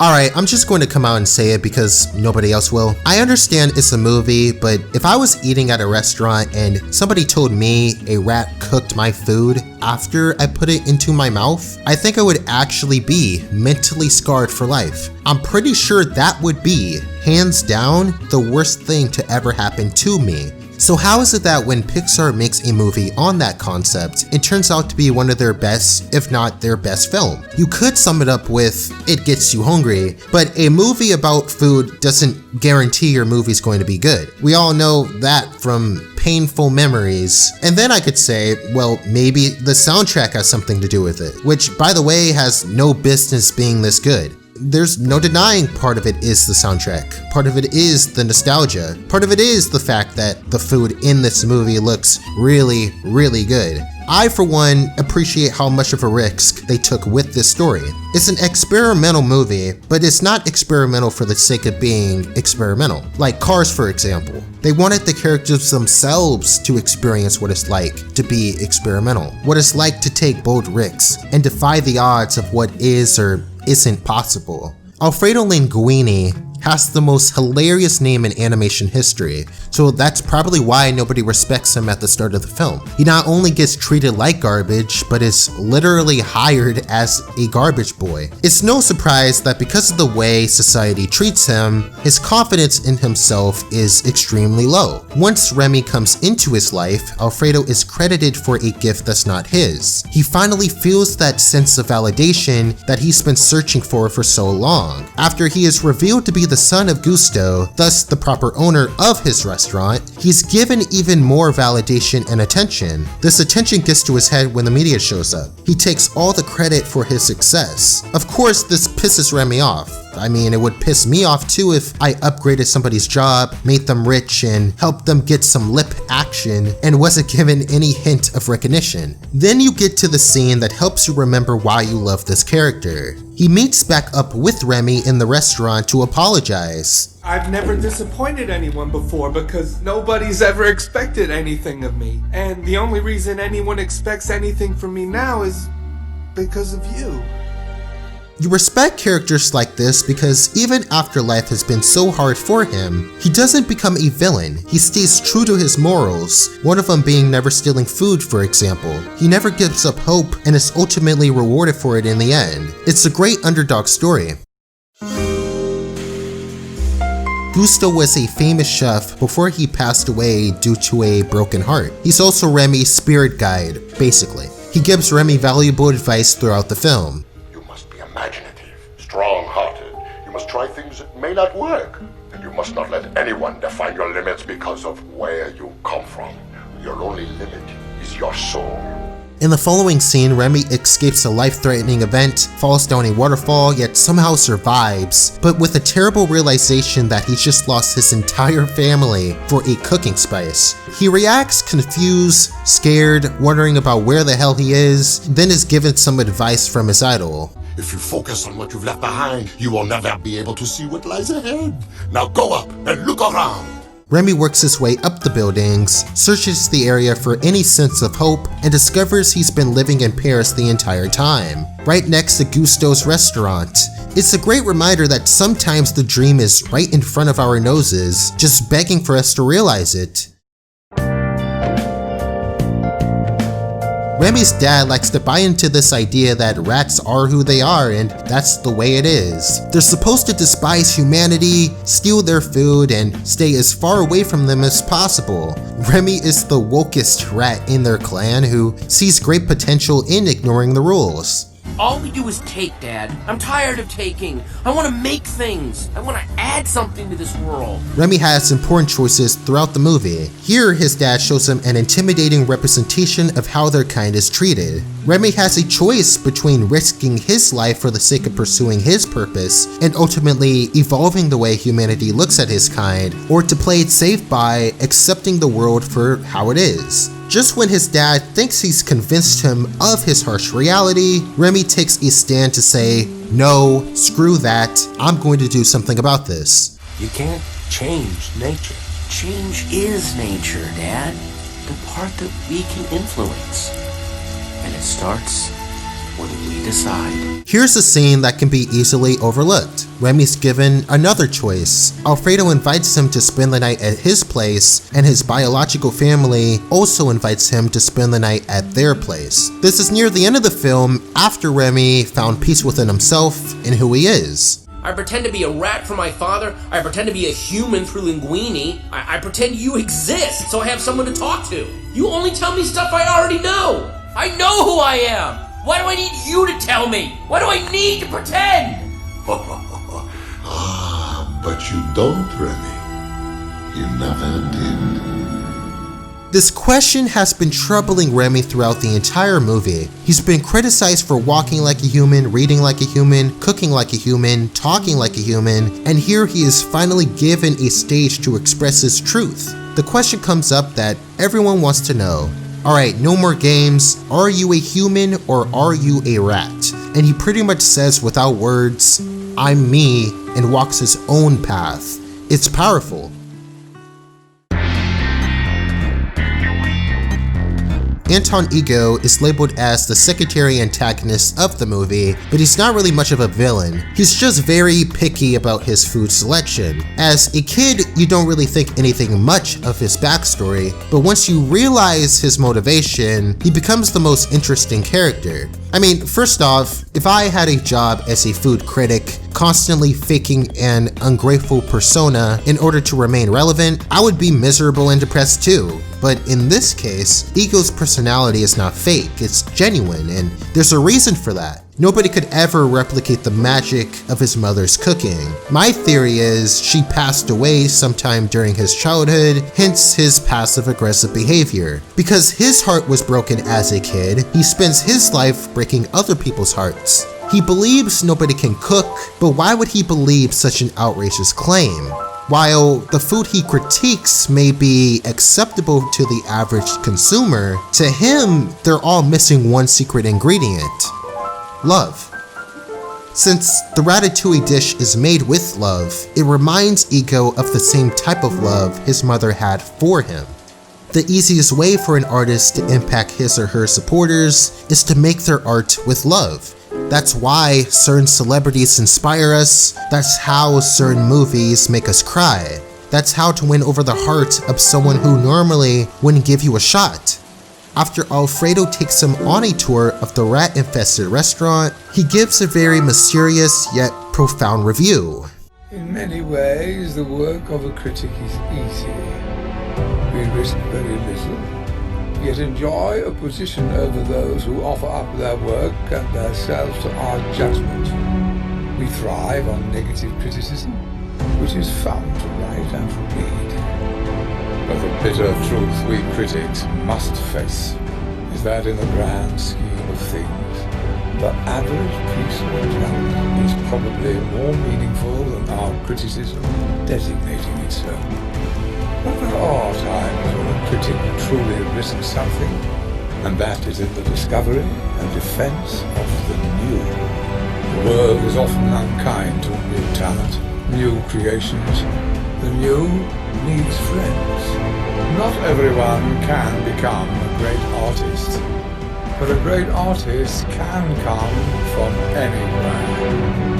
Alright, I'm just going to come out and say it because nobody else will. I understand it's a movie, but if I was eating at a restaurant and somebody told me a rat cooked my food after I put it into my mouth, I think I would actually be mentally scarred for life. I'm pretty sure that would be, hands down, the worst thing to ever happen to me. So how is it that when Pixar makes a movie on that concept, it turns out to be one of their best, if not their best film? You could sum it up with, it gets you hungry, but a movie about food doesn't guarantee your movie's going to be good. We all know that from painful memories. And then I could say, well, maybe the soundtrack has something to do with it, which, by the way, has no business being this good. There's no denying part of it is the soundtrack. Part of it is the nostalgia. Part of it is the fact that the food in this movie looks really, really good. I, for one, appreciate how much of a risk they took with this story. It's an experimental movie, but it's not experimental for the sake of being experimental. Like Cars, for example. They wanted the characters themselves to experience what it's like to be experimental, what it's like to take bold risks, and defy the odds of what is or isn't possible. Alfredo Linguini has the most hilarious name in animation history, so that's probably why nobody respects him at the start of the film. He not only gets treated like garbage, but is literally hired as a garbage boy. It's no surprise that because of the way society treats him, his confidence in himself is extremely low. Once Remy comes into his life, Alfredo is credited for a gift that's not his. He finally feels that sense of validation that he's been searching for so long. After he is revealed to be the son of Gusteau, thus the proper owner of his restaurant, he's given even more validation and attention. This attention gets to his head when the media shows up. He takes all the credit for his success. Of course, this pisses Remy off. I mean, it would piss me off too if I upgraded somebody's job, made them rich, and helped them get some lip action and wasn't given any hint of recognition. Then you get to the scene that helps you remember why you love this character. He meets back up with Remy in the restaurant to apologize. I've never disappointed anyone before because nobody's ever expected anything of me. And the only reason anyone expects anything from me now is because of you. You respect characters like this because even after life has been so hard for him, he doesn't become a villain. He stays true to his morals, one of them being never stealing food, for example. He never gives up hope and is ultimately rewarded for it in the end. It's a great underdog story. Gusteau was a famous chef before he passed away due to a broken heart. He's also Remy's spirit guide, basically. He gives Remy valuable advice throughout the film. Imaginative, strong-hearted. You must try things that may not work. And you must not let anyone define your limits because of where you come from. Your only limit is your soul. In the following scene, Remy escapes a life-threatening event, falls down a waterfall, yet somehow survives, but with a terrible realization that he's just lost his entire family for a cooking spice. He reacts confused, scared, wondering about where the hell he is, then is given some advice from his idol. If you focus on what you've left behind, you will never be able to see what lies ahead. Now go up and look around. Remy works his way up the buildings, searches the area for any sense of hope, and discovers he's been living in Paris the entire time, right next to Gusteau's restaurant. It's a great reminder that sometimes the dream is right in front of our noses, just begging for us to realize it. Remy's dad likes to buy into this idea that rats are who they are and that's the way it is. They're supposed to despise humanity, steal their food, and stay as far away from them as possible. Remy is the wokest rat in their clan who sees great potential in ignoring the rules. All we do is take, Dad. I'm tired of taking. I want to make things. I want to add something to this world. Remy has important choices throughout the movie. Here, his dad shows him an intimidating representation of how their kind is treated. Remy has a choice between risking his life for the sake of pursuing his purpose and ultimately evolving the way humanity looks at his kind, or to play it safe by accepting the world for how it is. Just when his dad thinks he's convinced him of his harsh reality, Remy takes a stand to say, no, screw that, I'm going to do something about this. You can't change nature. Change is nature, Dad. The part that we can influence. And it starts What did we decide? Here's a scene that can be easily overlooked. Remy's given another choice. Alfredo invites him to spend the night at his place, and his biological family also invites him to spend the night at their place. This is near the end of the film, after Remy found peace within himself and who he is. I pretend to be a rat for my father. I pretend to be a human through Linguini. I pretend you exist so I have someone to talk to. You only tell me stuff I already know. I know who I am. Why do I need you to tell me? Why do I need to pretend? But you don't, Remy. You never did. This question has been troubling Remy throughout the entire movie. He's been criticized for walking like a human, reading like a human, cooking like a human, talking like a human, and here he is finally given a stage to express his truth. The question comes up that everyone wants to know. Alright, no more games. Are you a human or are you a rat? And he pretty much says without words, I'm me, and walks his own path. It's powerful. Anton Ego is labeled as the secondary antagonist of the movie, but he's not really much of a villain. He's just very picky about his food selection. As a kid, you don't really think anything much of his backstory, but once you realize his motivation, he becomes the most interesting character. I mean, first off, if I had a job as a food critic, constantly faking an ungrateful persona in order to remain relevant, I would be miserable and depressed too. But in this case, Ego's personality is not fake, it's genuine, and there's a reason for that. Nobody could ever replicate the magic of his mother's cooking. My theory is she passed away sometime during his childhood, hence his passive-aggressive behavior. Because his heart was broken as a kid, he spends his life breaking other people's hearts. He believes nobody can cook, but why would he believe such an outrageous claim? While the food he critiques may be acceptable to the average consumer, to him, they're all missing one secret ingredient: love. Since the Ratatouille dish is made with love, it reminds Ego of the same type of love his mother had for him. The easiest way for an artist to impact his or her supporters is to make their art with love. That's why certain celebrities inspire us. That's how certain movies make us cry. That's how to win over the heart of someone who normally wouldn't give you a shot. After Alfredo takes him on a tour of the rat-infested restaurant, he gives a very mysterious yet profound review. In many ways, the work of a critic is easy. We risk very little, yet enjoy a position over those who offer up their work and themselves to our judgment. We thrive on negative criticism, which is fun to write and to read. But the bitter truth we critics must face is that in the grand scheme of things, the average piece of drama is probably more meaningful than our criticism designating it so. But there are times when a critic truly risks something, and that is in the discovery and defense of the new. The world is often unkind to new talent, new creations. The new needs friends. Not everyone can become a great artist, but a great artist can come from anywhere.